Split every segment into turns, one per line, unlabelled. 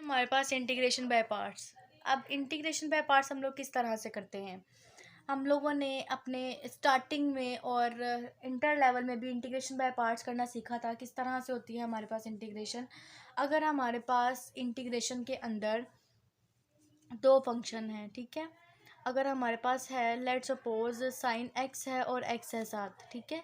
हमारे पास integration by parts. अब integration by parts हम लोग किस तरह से करते हैं। हम लोगों ने अपने स्टार्टिंग में और इंटर लेवल में भी इंटीग्रेशन बाय पार्ट्स करना सीखा था। किस तरह से होती है हमारे पास इंटीग्रेशन। अगर हमारे पास इंटीग्रेशन के अंदर दो फंक्शन हैं, ठीक है। अगर हमारे पास है लेट्स सपोज साइन एक्स है और एक्स है साथ, ठीक है।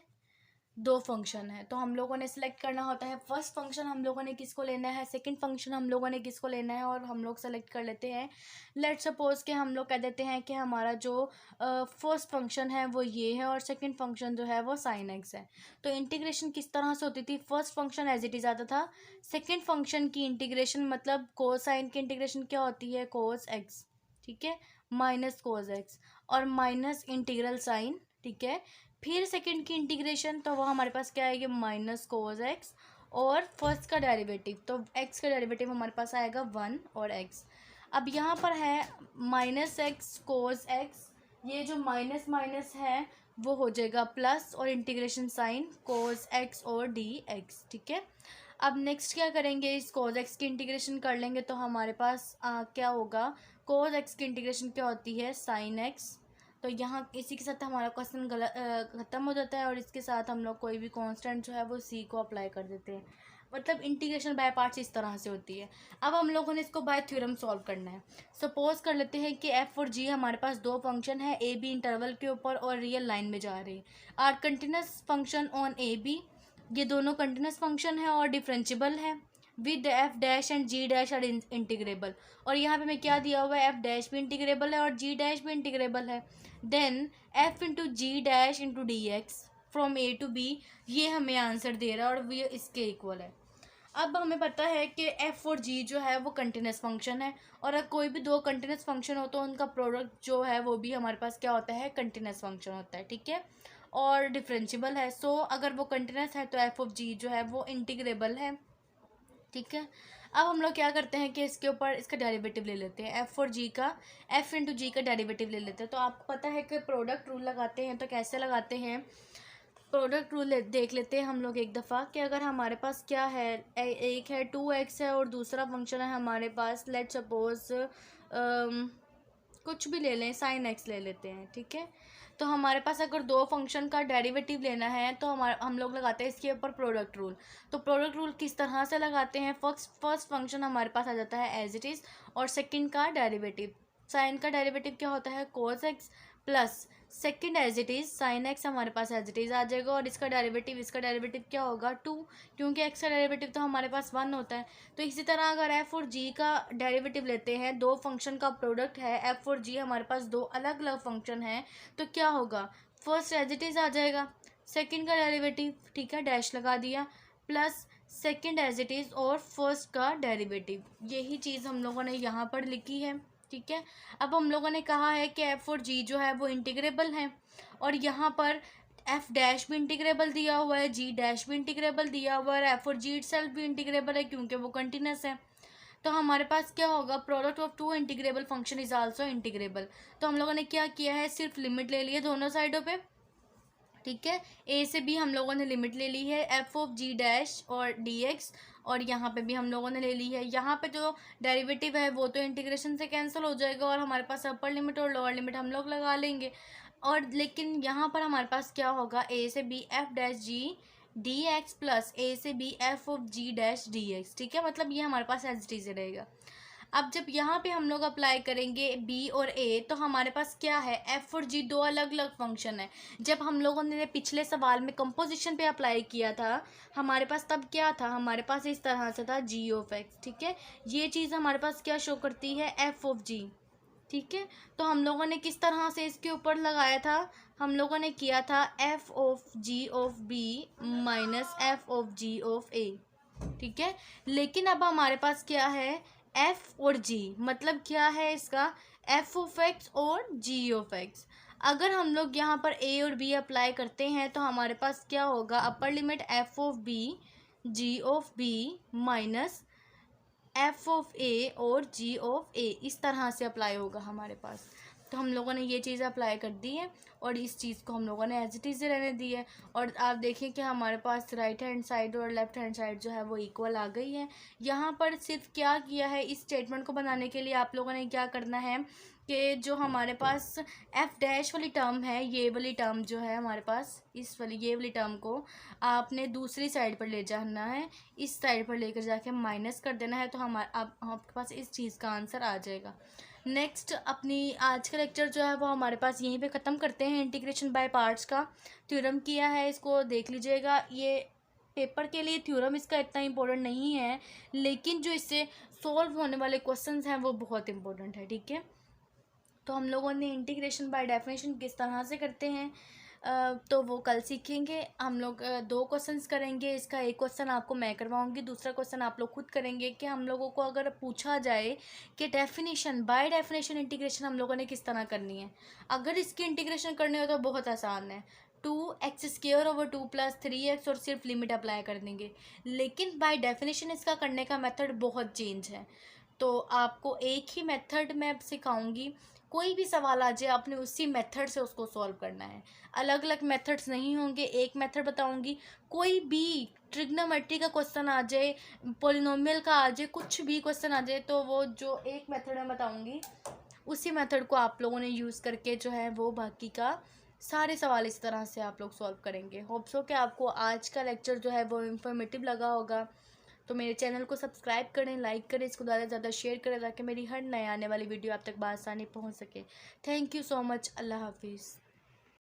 दो फंक्शन है तो हम लोगों ने सिलेक्ट करना होता है फर्स्ट फंक्शन हम लोगों ने किसको लेना है, सेकंड फंक्शन हम लोगों ने किसको लेना है, और हम लोग सेलेक्ट कर लेते हैं। लेट्स सपोज कि हम लोग कह देते हैं कि हमारा जो फर्स्ट फंक्शन है वो ये है और सेकंड फंक्शन जो है वो साइन एक्स है। तो इंटीग्रेशन किस तरह से होती थी, first function as it is आता था। सेकेंड फंक्शन की इंटीग्रेशन मतलब कोस साइन की इंटीग्रेशन क्या होती है, कोस एक्स, ठीक है, माइनस कोस एक्स और माइनस इंटीग्रल साइन, ठीक है। फिर सेकंड की इंटीग्रेशन तो वो हमारे पास क्या आएगी, माइनस कोस एक्स और फर्स्ट का डेरिवेटिव तो एक्स का डेरिवेटिव हमारे पास आएगा 1 और एक्स। अब यहाँ पर है माइनस एक्स कोस एक्स, ये जो माइनस माइनस है वो हो जाएगा प्लस और इंटीग्रेशन साइन कोस एक्स और डी एक्स, ठीक है। अब नेक्स्ट क्या करेंगे, इस कोस एक्स की इंटीग्रेशन कर लेंगे तो हमारे पास क्या होगा, कोस एक्स की इंटीग्रेशन क्या होती है, साइन एक्स। तो यहाँ इसी के साथ हमारा क्वेश्चन ख़त्म हो जाता है और इसके साथ हम लोग कोई भी कांस्टेंट जो है वो सी को अप्लाई कर देते हैं। मतलब इंटीग्रेशन बाय पार्ट्स इस तरह से होती है। अब हम लोगों ने इसको बाय थ्योरम सॉल्व करना है। सपोज कर लेते हैं कि एफ और जी हमारे पास दो फंक्शन है ए बी इंटरवल के ऊपर और रियल लाइन में जा रहे हैं। Are continuous function on a b, ये दोनों कंटिन्यूस फंक्शन है और डिफरेंशिएबल है with f dash and g dash are integrable. और यहाँ पे मैं क्या दिया हुआ है, एफ डैश भी इंटीग्रेबल है और जी डैश भी इंटीग्रेबल है। Then f into g dash into d x from a to b, ये हमें आंसर दे रहा है और ये इसके इक्वल है। अब हमें पता है कि एफ और जी जो है वो कंटिन्यूस फंक्शन है और अगर कोई भी दो कंटिन्यूस फंक्शन हो तो उनका प्रोडक्ट जो है वो भी हमारे पास क्या होता है, कंटिन्यूस फंक्शन होता है, ठीक है, और डिफरेंशिएबल है। सो अगर वो कंटिन्यूस है तो एफ ऑफ जी जो है वो इंटीग्रेबल है, ठीक है। अब हम लोग क्या करते हैं कि इसके ऊपर इसका डेरिवेटिव ले लेते हैं, एफ और जी का, एफ इंटू जी का डेरिवेटिव ले लेते हैं। तो आपको पता है कि प्रोडक्ट रूल लगाते हैं, तो कैसे लगाते हैं, प्रोडक्ट रूल देख लेते हैं हम लोग एक दफ़ा कि अगर हमारे पास क्या है, एक है 2x है और दूसरा फंक्शन है हमारे पास लेट सपोज कुछ भी ले लें, साइन एक्स ले लेते हैं, ठीक है। तो हमारे पास अगर दो फंक्शन का डेरिवेटिव लेना है तो हम लोग लगाते हैं इसके ऊपर प्रोडक्ट रूल। तो प्रोडक्ट रूल किस तरह से लगाते हैं, फर्स्ट फंक्शन हमारे पास आ जाता है एज इट इज़ और सेकंड का डेरिवेटिव, साइन का डेरिवेटिव क्या होता है, cos x plus second as it is sine x हमारे पास एज इट इज़ आ जाएगा और इसका डेरिवेटिव क्या होगा 2, क्योंकि एक्स का डेरिवेटिव तो हमारे पास 1 होता है। तो इसी तरह अगर एफ और जी का डेरिवेटिव लेते हैं, दो फंक्शन का प्रोडक्ट है एफ और जी, हमारे पास दो अलग अलग फंक्शन है, तो क्या होगा, फर्स्ट एज इट इज़ आ जाएगा, सेकंड का डेरिवेटिव, ठीक है, डैश लगा दिया, plus second as it is और फर्स्ट का डेरिवेटिव। यही चीज़ हम लोगों ने यहाँ पर लिखी है, ठीक है। अब हम लोगों ने कहा है कि एफ और जी जो है वो इंटीग्रेबल हैं और यहाँ पर एफ डैश भी इंटीग्रेबल दिया हुआ है, जी डैश भी इंटीग्रेबल दिया हुआ है, एफ और जी इटसेल्फ भी इंटीग्रेबल है क्योंकि वो कंटिन्यूस है। तो हमारे पास क्या होगा, product of two integrable function is also integrable. तो हम लोगों ने क्या किया है, सिर्फ लिमिट ले ली है दोनों साइडों पे, ठीक है। ए से बी हम लोगों ने लिमिट ले ली है एफ ऑफ जी डैश और डी एक्स, और यहाँ पे भी हम लोगों ने ले ली है। यहाँ पे जो डेरिवेटिव है वो तो इंटीग्रेशन से कैंसिल हो जाएगा और हमारे पास अपर लिमिट और लोअर लिमिट हम लोग लगा लेंगे। और लेकिन यहाँ पर हमारे पास क्या होगा, ए से B F dash G D X plus A से B F of G dash D X, ठीक है, मतलब ये हमारे पास एज इट इज रहेगा। अब जब यहाँ पे हम लोग अप्लाई करेंगे बी और ए तो हमारे पास क्या है, एफ और जी दो अलग अलग फंक्शन है। जब हम लोगों ने पिछले सवाल में कंपोजिशन पे अप्लाई किया था हमारे पास तब क्या था, हमारे पास इस तरह से था जी ऑफ एक्स, ठीक है। ये चीज़ हमारे पास क्या शो करती है, एफ ऑफ जी, ठीक है। तो हम लोगों ने किस तरह से इसके ऊपर लगाया था, हम लोगों ने किया था F of G of B minus F of G of A, ठीक है। लेकिन अब हमारे पास क्या है, एफ और जी, मतलब क्या है इसका, एफ ऑफ एक्स और जी ऑफ एक्स। अगर हम लोग यहाँ पर ए और बी अप्लाई करते हैं तो हमारे पास क्या होगा, upper limit F of B G of B minus F of A और जी ऑफ ए, इस तरह से अप्लाई होगा हमारे पास। तो हम लोगों ने ये चीज़ अप्लाई कर दी है और इस चीज़ को हम लोगों ने एज इट इज़ रहने दी है। और आप देखिए कि हमारे पास राइट हैंड साइड और लेफ्ट हैंड साइड जो है वो इक्वल आ गई है। यहाँ पर सिर्फ क्या किया है, इस स्टेटमेंट को बनाने के लिए आप लोगों ने क्या करना है कि जो हमारे पास एफ डैश वाली टर्म है, ये वाली टर्म जो है हमारे पास, इस वाली ये वाली टर्म को आपने दूसरी साइड पर ले जाना है, इस साइड पर लेकर जाके माइनस कर देना है, तो आपके पास इस चीज़ का आंसर आ जाएगा। नेक्स्ट अपनी आज का लेक्चर जो है वो हमारे पास यहीं पे ख़त्म करते हैं। इंटीग्रेशन बाय पार्ट्स का थ्योरम किया है, इसको देख लीजिएगा। ये पेपर के लिए थ्योरम इसका इतना इम्पोर्टेंट नहीं है, लेकिन जो इससे सॉल्व होने वाले क्वेश्चंस हैं वो बहुत इंपॉर्टेंट है, ठीक है। तो हम लोगों ने इंटीग्रेशन बाय डेफिनेशन किस तरह से करते हैं तो वो कल सीखेंगे। हम लोग 2 क्वेश्चंस करेंगे। इसका एक क्वेश्चन आपको मैं करवाऊंगी, दूसरा क्वेश्चन आप लोग खुद करेंगे कि हम लोगों को अगर पूछा जाए कि डेफिनेशन बाय डेफिनेशन इंटीग्रेशन हम लोगों ने किस तरह करनी है। अगर इसकी इंटीग्रेशन करनी हो तो बहुत आसान है, 2x² / 2 + 3x और सिर्फ लिमिट अप्लाई कर देंगे। लेकिन बाय डेफिनेशन इसका करने का मेथड बहुत चेंज है। तो आपको एक ही मेथड मैं सिखाऊंगी, कोई भी सवाल आ जाए आपने उसी मेथड से उसको सॉल्व करना है। अलग अलग मेथड्स नहीं होंगे, एक मेथड बताऊंगी। कोई भी ट्रिग्नोमेट्री का क्वेश्चन आ जाए, पोलिनोमियल का आ जाए, कुछ भी क्वेश्चन आ जाए, तो वो जो एक मेथड मैं बताऊंगी उसी मेथड को आप लोगों ने यूज़ करके जो है वो बाकी का सारे सवाल इस तरह से आप लोग सॉल्व करेंगे। होप सो कि आपको आज का लेक्चर जो है वो इन्फॉर्मेटिव लगा होगा। तो मेरे चैनल को सब्सक्राइब करें, लाइक करें, इसको ज़्यादा से ज़्यादा शेयर करें ताकि मेरी हर नए आने वाली वीडियो आप तक बआसानी पहुंच सके। Thank you so much. Allah हाफिज़।